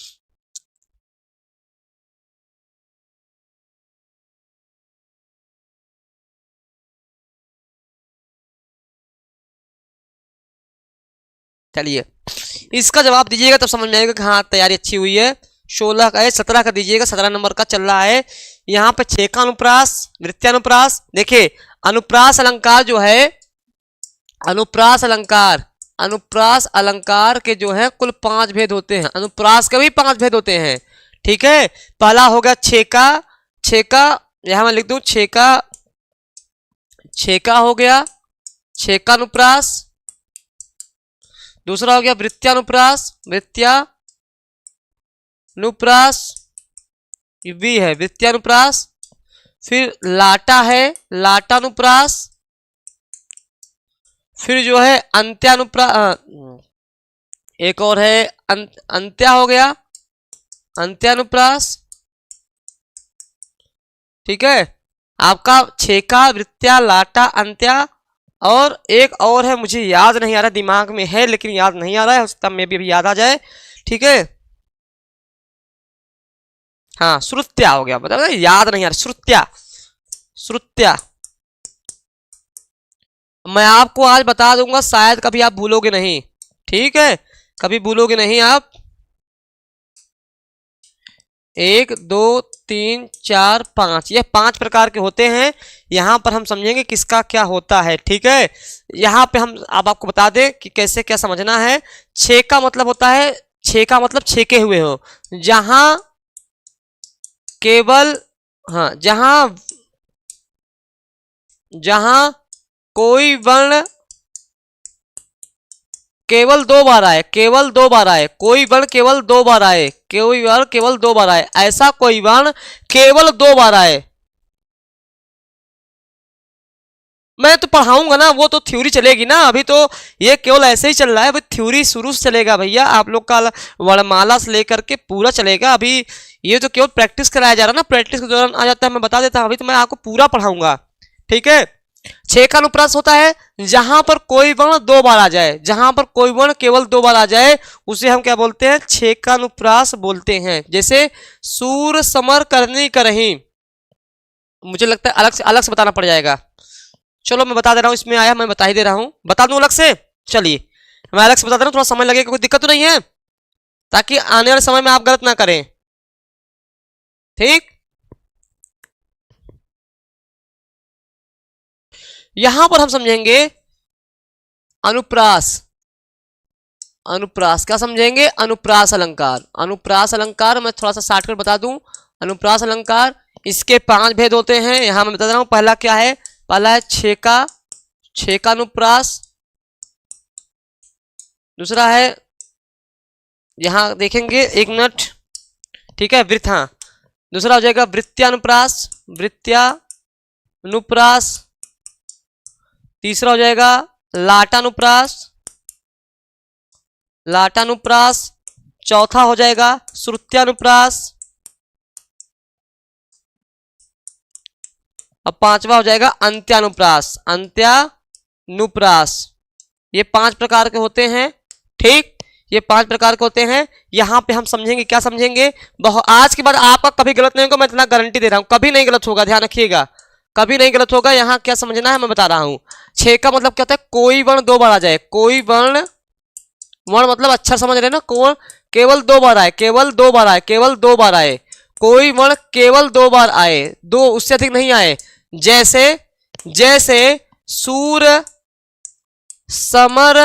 चलिए इसका जवाब दीजिएगा तब समझ में आएगा कि हाँ तैयारी अच्छी हुई है। 16 का है, 17 का दीजिएगा, 17 नंबर का चल रहा है। यहाँ पे छेकानुप्रास, वृत्त्यानुप्रास। देखिए अनुप्रास अलंकार जो है, अनुप्रास अलंकार अनुप्रास अलंकार के जो है कुल 5 भेद होते हैं। अनुप्रास के भी 5 भेद होते हैं। ठीक है, पहला हो गया छेका। छेका यहां मैं लिख दूं, छेका, छेका हो गया, छेकानुप्रास। दूसरा हो गया वृत्यानुप्रास, वृत्यानुप्रास, भी है वृत्यानुप्रास। फिर लाटा है, लाटानुप्रास। फिर जो है अंत्यानुप्रास, एक और है अंत्या हो गया, अंत्यानुप्रास। ठीक है, आपका छेका, वृत्या, लाटा, अंत्या, और एक और है मुझे याद नहीं आ रहा, दिमाग में है लेकिन याद नहीं आ रहा है, हो सकता मे भी अभी याद आ जाए। ठीक है, हाँ श्रुत्या हो गया, मतलब याद नहीं आ रहा, श्रुत्या, श्रुत्या। मैं आपको आज बता दूंगा, शायद कभी आप भूलोगे नहीं। ठीक है, कभी भूलोगे नहीं आप। 1 2 3 4 5, ये 5 प्रकार के होते हैं। यहां पर हम समझेंगे किसका क्या होता है। ठीक है, यहां पे हम अब आपको बता दें कि कैसे क्या समझना है। छेका मतलब होता है, छेका मतलब छेके हुए हो, जहां केवल, हाँ जहां कोई वर्ण केवल 2 बार आए, केवल 2 बार आए, कोई वर्ण केवल 2 बार आए, कोई वर्ण केवल 2 बार आए, ऐसा कोई वर्ण केवल 2 बार आए। मैं तो पढ़ाऊंगा ना, वो तो थ्योरी चलेगी ना, अभी तो ये केवल ऐसे ही चल रहा है, अभी थ्योरी शुरू से चलेगा भैया, आप लोग का वर्णमाला से लेकर के पूरा चलेगा। अभी ये तो केवल प्रैक्टिस कराया जा रहा है ना, प्रैक्टिस के दौरान आ जाता है, मैं बता देता हूं, अभी तो मैं आपको पूरा पढ़ाऊंगा। ठीक है, छेकानुप्रास होता है जहां पर कोई वर्ण 2 बार आ जाए, जहां पर कोई वर्ण केवल 2 बार आ जाए उसे हम क्या बोलते हैं, छेकानुप्रास बोलते हैं। जैसे सूर समर करनी करही, मुझे लगता है अलग से बताना पड़ जाएगा। चलो मैं बता दे रहा हूं, इसमें आया मैं बता ही दे रहा हूं, बता दूं अलग से। चलिए मैं अलग से बता दे रहा हूं, थोड़ा समय लगेगा, कोई दिक्कत तो नहीं है, ताकि आने वाले समय में आप गलत ना करें। ठीक, यहां पर हम समझेंगे अनुप्रास। अनुप्रास क्या समझेंगे, अनुप्रास अलंकार। अनुप्रास अलंकार मैं थोड़ा सा शॉर्टकट बता दूं, अनुप्रास अलंकार इसके 5 भेद होते हैं। यहां मैं बता रहा हूं, पहला क्या है, पहला है छेका, छेकानुप्रास। दूसरा है, यहां देखेंगे 1 मिनट, ठीक है, वृत्त, हाँ दूसरा हो जाएगा वृत्यानुप्रास, वृत्यानुप्रास। तीसरा हो जाएगा लाटानुप्रास, लाटानुप्रास। चौथा हो जाएगा श्रुत्यानुप्रास, और 5वां हो जाएगा अंत्यानुप्रास, अंत्यानुप्रास। ये 5 प्रकार के होते हैं। ठीक, ये 5 प्रकार के होते हैं। यहां पे हम समझेंगे, क्या समझेंगे, आज के बाद आपका कभी गलत नहीं होगा, मैं इतना गारंटी दे रहा हूं, कभी नहीं गलत होगा, ध्यान रखिएगा, कभी नहीं गलत होगा। यहां क्या समझना है मैं बता रहा हूं। छेका मतलब क्या होता है, कोई वर्ण 2 बार आ जाए, कोई वर्ण, वर्ण मतलब अच्छा समझ रहे ना, कौन केवल 2 बार आए, केवल 2 बार आए, केवल 2 बार आए, कोई वर्ण केवल 2 बार आए, 2 उससे अधिक नहीं आए। जैसे जैसे सूर समर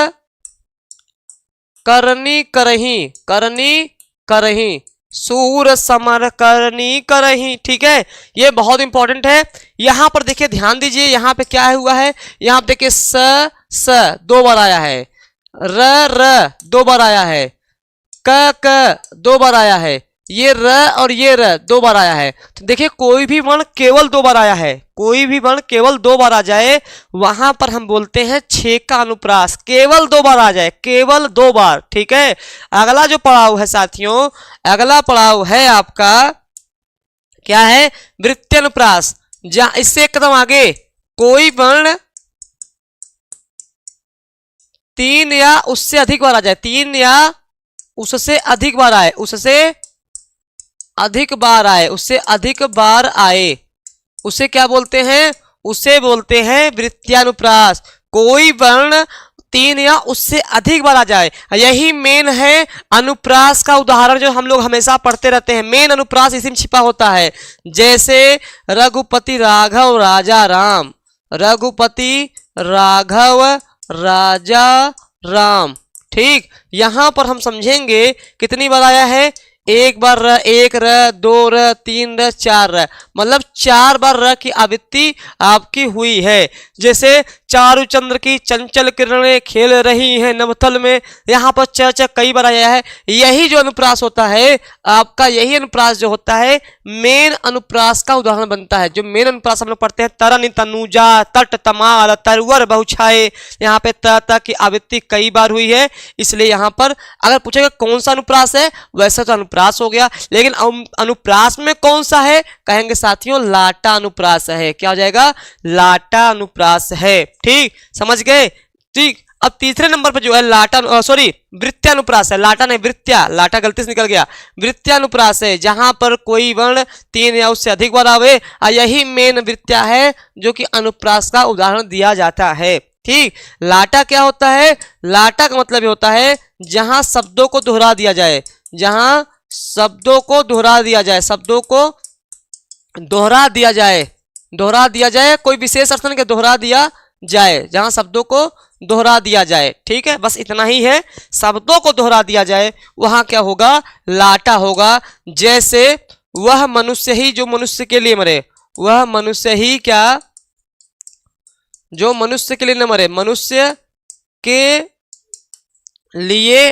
करनी करही, करनी करही, सूर समर करनी करही। ठीक है, ये बहुत इंपॉर्टेंट है। यहां पर देखिए, ध्यान दीजिए, यहां पे क्या हुआ है, यहां पे देखिए स 2 बार आया है, र 2 बार आया है, क 2 बार आया है, ये र और ये र 2 बार आया है। तो देखिए कोई भी वर्ण केवल 2 बार आया है, कोई भी वर्ण केवल 2 बार आ जाए वहां पर हम बोलते हैं छेकानुप्रास। केवल 2 बार आ जाए, केवल 2 बार। ठीक है, अगला जो पड़ाव है साथियों, अगला पड़ाव है आपका क्या है, वृत्यानुप्रास। जहां इससे एकदम आगे कोई वर्ण 3 या उससे अधिक बार आ जाए, 3 या उससे अधिक बार आए, उससे अधिक बार आए, उससे अधिक बार आए, उसे क्या बोलते हैं, उसे बोलते हैं वृत्यानुप्रास। कोई वर्ण 3 या उससे अधिक बार आ जाए, यही मेन है अनुप्रास का उदाहरण जो हम लोग हमेशा पढ़ते रहते हैं। मेन अनुप्रास इसी में छिपा होता है। जैसे रघुपति राघव राजा राम, रघुपति राघव राजा राम। ठीक, यहां पर हम समझेंगे कितनी बार आया है, एक बार र, एक र, दो र, तीन र, चार र, मतलब 4 बार र की आवृत्ति आपकी हुई है। जैसे चारु चंद्र की चंचल किरणें खेल रही हैं नभतल में, यहाँ पर च कई बार आया है। यही जो अनुप्रास होता है आपका, यही अनुप्रास जो होता है मेन अनुप्रास का उदाहरण बनता है। जो मेन अनुप्रास हम लोग पढ़ते हैं, तरन तनुजा तट तमाल तरवर बहुछाए, यहाँ पे त की आवृत्ति कई बार हुई है, इसलिए यहाँ पर अगर पूछेगा कौन सा अनुप्रास है, वैसा तो अनुप्रास हो गया, लेकिन अनुप्रास में कौन सा है, कहेंगे साथियों लाटा अनुप्रास है। क्या हो जाएगा, लाटा अनुप्रास है। ठीक, समझ गए। ठीक, अब तीसरे नंबर पर जो है लाटा सॉरी वृत्त्यानुप्रास है, लाटा नहीं वृत्त्या, लाटा गलती से निकल गया, वृत्त्यानुप्रास है, जहां पर कोई वर्ण 3 या उससे अधिक बार आवे, और यही मेन वृत्त्या है जो कि अनुप्रास का उदाहरण दिया जाता है। ठीक, लाटा क्या होता है, लाटा का मतलब ये होता है जहां शब्दों को दोहरा दिया जाए, जहां शब्दों को दोहरा दिया जाए, शब्दों को दोहरा दिया जाए, दोहरा दिया जाए, कोई विशेष अर्थ नहीं, दोहरा दिया जाए, जहां शब्दों को दोहरा दिया जाए। ठीक है, बस इतना ही है, शब्दों को दोहरा दिया जाए वहां क्या होगा, लाटा होगा। जैसे वह मनुष्य ही जो मनुष्य के लिए मरे, वह मनुष्य ही क्या, जो मनुष्य के लिए न मरे, मनुष्य के लिए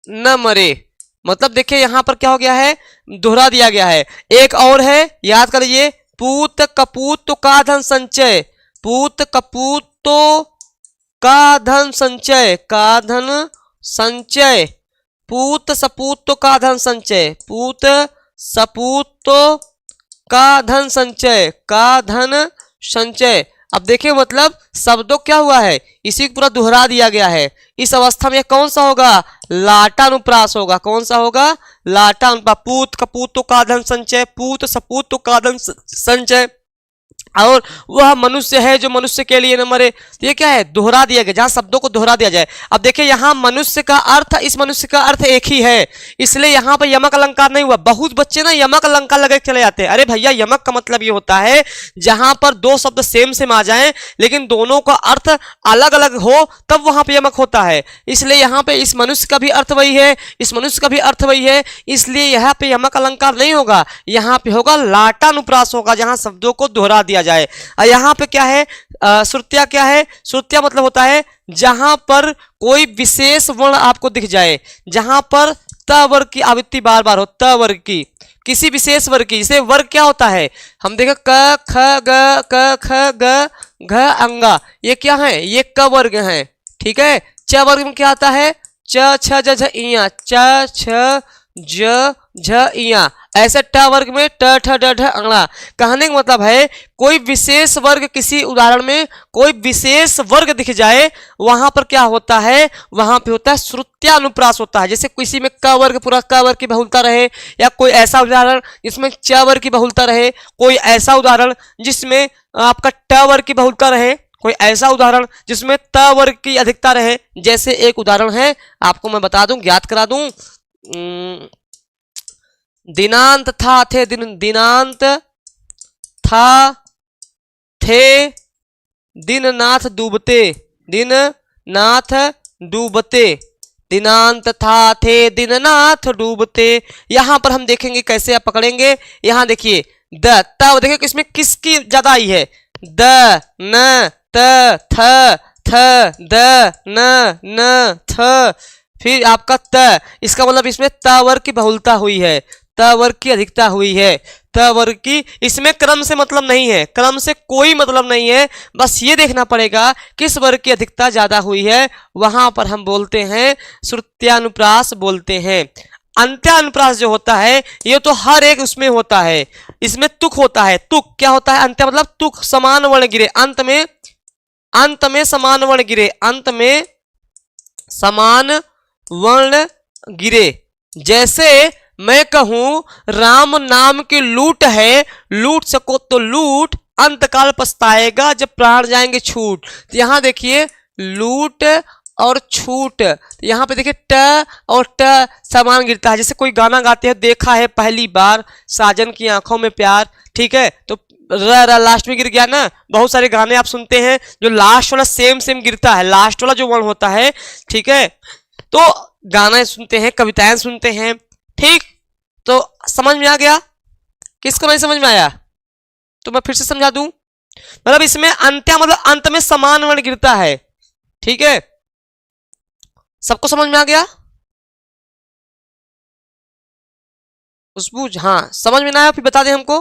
न मरे, मतलब देखिए यहां पर क्या हो गया है, दोहरा दिया गया है। एक और है, याद कर लीजिए, पूत कपूत का धन संचय, पूत कपूतो का धन संचय, का धन संचय, पूत सपूतो का धन संचय, पूत सपूतो का धन संचय, का धन संचय। अब देखिए मतलब शब्दों क्या हुआ है, इसी को पूरा दोहरा दिया गया है। इस अवस्था में कौन सा होगा, लाटा अनुप्रास होगा। कौन सा होगा, लाटा अनुप्रास। पूत कपूतो का धन संचय, पूत सपूतो का धन संचय, और वह मनुष्य है जो मनुष्य के लिए न मरे, तो ये क्या है, दोहरा दिया गया, जहां शब्दों को दोहरा दिया जाए। अब देखिए यहां मनुष्य का अर्थ, इस मनुष्य का अर्थ एक ही है, इसलिए यहां पर यमक अलंकार नहीं हुआ। बहुत बच्चे ना यमक अलंकार लगे चले जाते हैं। अरे भैया, यमक का मतलब ये होता है जहां पर दो शब्द सेम सेम आ जाएं लेकिन दोनों का अर्थ अलग अलग हो, तब वहां पर यमक होता है। इसलिए यहाँ पे इस मनुष्य का भी अर्थ वही है, इस मनुष्य का भी अर्थ वही है, इसलिए यहाँ पे यमक अलंकार नहीं होगा, यहाँ पे होगा लाटानुप्रास होगा, जहां शब्दों को दोहरा दिया जाए। और यहाँ पे क्या है, श्रुत्या क्या है, श्रुत्या मतलब होता है जहां पर कोई विशेष वर्ण आपको दिख जाए, जहां पर त वर्ग की आवृत्ति बार बार हो, त वर्ग की, किसी विशेष वर्ग की। जैसे वर्ग क्या होता है, हम देखें क ख ग क ख ग घ अंगा, ये क्या है, ये क वर्ग है। ठीक है, च वर्ग में क्या आता है, च छ ज झ इया, च छ ज झ इया। ऐसे ट वर्ग में ट ठ ड ढ अंगड़ा। कहने का मतलब है कोई विशेष वर्ग, किसी उदाहरण में कोई विशेष वर्ग दिख जाए, वहां पर क्या होता है, वहां पे होता है श्रुत्यानुप्रास होता है। जैसे किसी में क वर्ग पूरा क वर्ग की बहुलता रहे, या कोई ऐसा उदाहरण जिसमें च वर्ग की बहुलता रहे, कोई ऐसा उदाहरण जिसमें आपका ट वर्ग की बहुलता रहे, कोई ऐसा उदाहरण जिसमें त वर्ग की अधिकता रहे। जैसे एक उदाहरण है, आपको मैं बता दूं, ज्ञात करा दूं, दिनांत था थे, दिनांत था थे, दिन नाथ डूबते, दिन नाथ डूबते, दिनांत था थे, दिन नाथ डूबते। यहां पर हम देखेंगे कैसे आप पकड़ेंगे। यहां देखिए द, तब देखिए इसमें किसकी ज्यादा आई है, द न त थ थ द न थ, फिर आपका त, इसका मतलब इसमें त वर्ग की बहुलता हुई है, त वर्ग की अधिकता हुई है, त वर्ग की। इसमें क्रम से मतलब नहीं है, क्रम से कोई मतलब नहीं है, बस ये देखना पड़ेगा किस वर्ग की अधिकता ज्यादा हुई है, वहां पर हम बोलते हैं श्रुत्यानुप्रास बोलते हैं। अंत्यानुप्रास जो होता है ये तो हर एक उसमें होता है, इसमें तुक होता है। तुक क्या होता है, अंत्य मतलब तुक, समान वर्ण गिरे, अंत में समान वर्ण गिरे, अंत में समान वर्ण गिरे। जैसे मैं कहूं राम नाम की लूट है, लूट सको तो लूट, अंतकाल पछताएगा जब प्राण जाएंगे छूट। तो यहां देखिए लूट और छूट, तो यहाँ पे देखिए ट और ट समान गिरता है। जैसे कोई गाना गाते हैं, देखा है पहली बार साजन की आंखों में प्यार, ठीक है, तो लास्ट में गिर गया ना। बहुत सारे गाने आप सुनते हैं जो लास्ट वाला सेम सेम गिरता है, लास्ट वाला जो वर्ण होता है, ठीक है। तो गाना सुनते हैं, कविताएं सुनते हैं, ठीक। तो समझ में आ गया? किसको नहीं समझ में आया तो मैं फिर से समझा दूं। मतलब इसमें अंत्य मतलब अंत में समान वर्ण गिरता है, ठीक है। सबको समझ में आ गया? खुशबू, हाँ समझ में ना आया फिर बता दें हमको,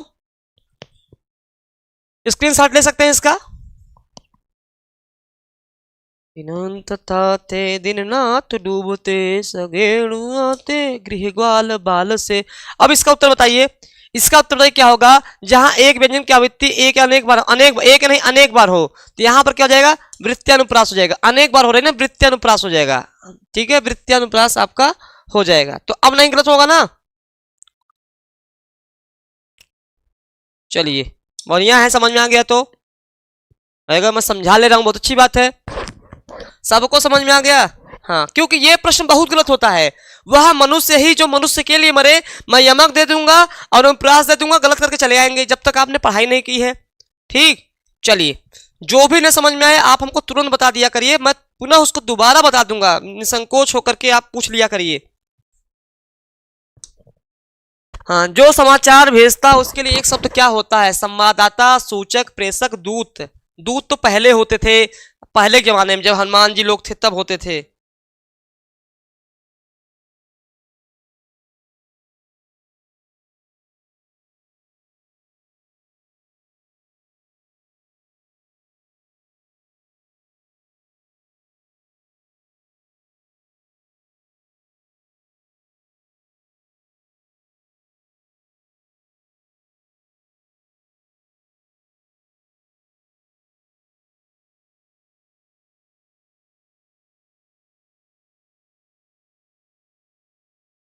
स्क्रीनशॉट ले सकते हैं इसका। दिनंतते दिननाथ डूबते सगेणु आते गृह ग्वाल बाल से। अब इसका उत्तर बताइए, इसका उत्तर बताइए क्या होगा। जहां एक व्यंजन की आवृत्ति एक या अनेक बार, अनेक एक नहीं अनेक बार हो, तो यहां पर क्या हो जाएगा, वृत्त्यानुप्रास हो जाएगा। अनेक बार हो रहे ना, वृत्त्यानुप्रास हो जाएगा, ठीक है, वृत्त्यानुप्रास आपका हो जाएगा। तो अब नहीं गलत होगा ना। चलिए बढ़िया है, समझ में आ गया तो अगर मैं समझा ले रहा हूं बहुत अच्छी बात है। सबको समझ में आ गया? हाँ, क्योंकि ये प्रश्न बहुत गलत होता है। वह मनुष्य ही जो मनुष्य के लिए मरे, मैं यमक दे दूंगा और मैं प्रास दे दूंगा, गलत करके चले आएंगे जब तक आपने पढ़ाई नहीं की है, ठीक। चलिए, जो भी न समझ में आए आप हमको तुरंत बता दिया करिए, मैं पुनः उसको दोबारा बता दूंगा, निसंकोच होकर के आप पूछ लिया करिए। हाँ, जो समाचार भेजता उसके लिए एक शब्द क्या होता है, संवाददाता, सूचक, प्रेषक, दूत। दूत तो पहले होते थे, पहले के जमाने में जब हनुमान जी लोग थे तब होते थे।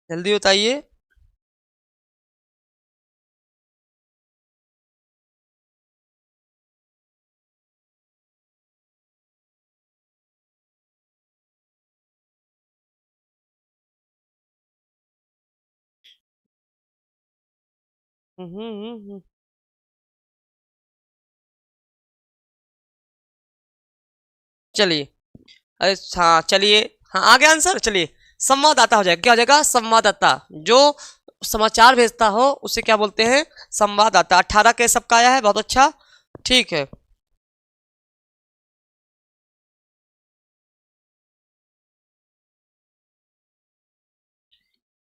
जल्दी बताइए। चलिए, अरे हाँ चलिए, हाँ आ गया आंसर। चलिए, संवाददाता हो जाएगा, क्या हो जाएगा, संवाददाता। जो समाचार भेजता हो उसे क्या बोलते हैं, संवाददाता। 18 के सबका आया है, बहुत अच्छा, ठीक है।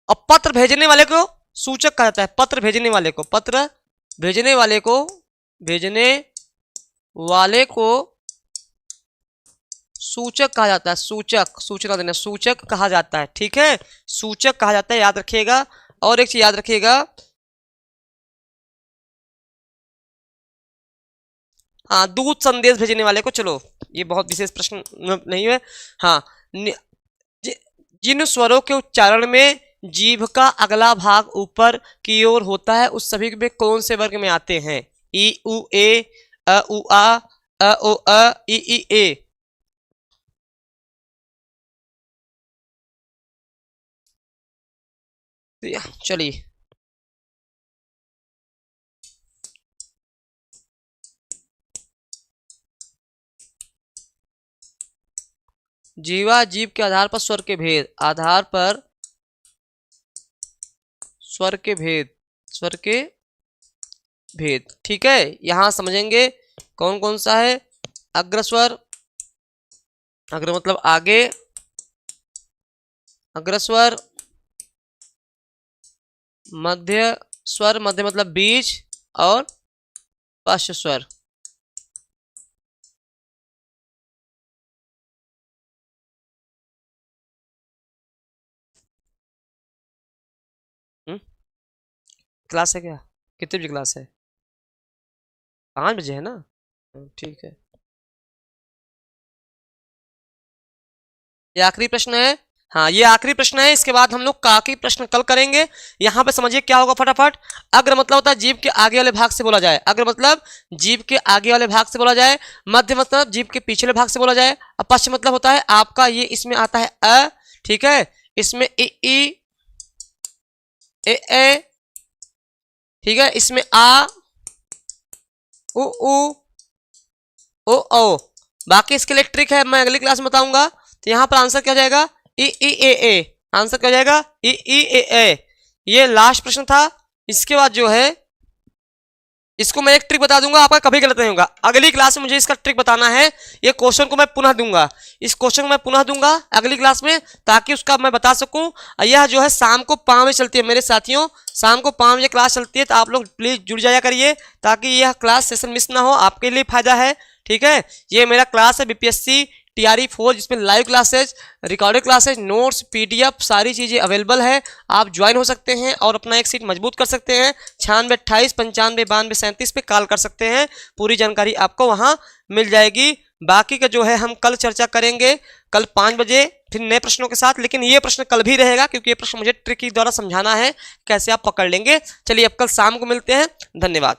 अब पत्र भेजने वाले को सूचक कहा जाता है। पत्र भेजने वाले को, पत्र भेजने वाले को, भेजने वाले को सूचक कहा जाता है। सूचक, सूचना देना, सूचक कहा जाता है, ठीक है, सूचक कहा जाता है, याद रखिएगा। और एक चीज याद रखिएगा, हाँ, दूत संदेश भेजने वाले को। चलो, ये बहुत विशेष प्रश्न नहीं है। हाँ, जिन स्वरों के उच्चारण में जीभ का अगला भाग ऊपर की ओर होता है उस सभी में कौन से वर्ग में आते हैं, ई उ ए, अ उ आ, ओ ई ए। चलिए, जीवा जीव के आधार पर स्वर के भेद, आधार पर स्वर के भेद, स्वर के भेद, ठीक है। यहां समझेंगे कौन कौन सा है। अग्रस्वर, अग्र मतलब आगे, अग्रस्वर, मध्य स्वर, मध्य मतलब बीच, और पश्च स्वर। क्लास है क्या, कितने बजे क्लास है, 5 बजे है ना, ठीक है। ये आखिरी प्रश्न है, हाँ ये आखिरी प्रश्न है। इसके बाद हम लोग काकी प्रश्न कल करेंगे। यहाँ पे समझिए क्या होगा फटाफट। अग्र मतलब होता है जीभ के आगे वाले भाग से बोला जाए, अग्र मतलब जीभ के आगे वाले भाग से बोला जाए। मध्य मतलब जीभ के पिछले भाग से बोला जाए। और पश्च मतलब होता है आपका, ये इसमें आता है अ, ठीक है, इसमें ई ए, ठीक है, इसमें आ, उ उ ओ ओ। बाकी इसके लिए ट्रिक है, मैं अगली क्लास में बताऊंगा। तो यहाँ पर आंसर क्या हो जाएगा, ई ई ए। आंसर क्या हो जाएगा, ई ई ए। ये लास्ट प्रश्न था। इसके बाद जो है इसको मैं एक ट्रिक बता दूंगा, आपका कभी गलत नहीं होगा। अगली क्लास में मुझे इसका ट्रिक बताना है। ये क्वेश्चन को मैं पुनः दूंगा, इस क्वेश्चन को मैं पुनः दूंगा अगली क्लास में, ताकि उसका मैं बता सकूं। यह जो है शाम को 5 बजे चलती है मेरे साथियों, शाम को 5 बजे क्लास चलती है। तो आप लोग प्लीज जुड़ जाया करिए, ताकि यह क्लास सेशन मिस ना हो, आपके लिए फायदा है। ठीक है, ये मेरा क्लास है बीपीएससी टीआरई 4, जिसमें live classes, recorded classes, notes, PDF सारी चीजें अवेलेबल है। आप ज्वाइन हो सकते हैं और अपना एक सीट मजबूत कर सकते हैं। 96 28 95 92 37 पे कॉल कर सकते हैं, पूरी जानकारी आपको वहां मिल जाएगी। बाकी का जो है हम कल चर्चा करेंगे, कल 5 बजे फिर नए प्रश्नों के साथ। लेकिन ये प्रश्न कल भी रहेगा, क्योंकि ये प्रश्न मुझे ट्रिक के द्वारा समझाना है कैसे आप पकड़ लेंगे। चलिए अब कल शाम को मिलते हैं, धन्यवाद।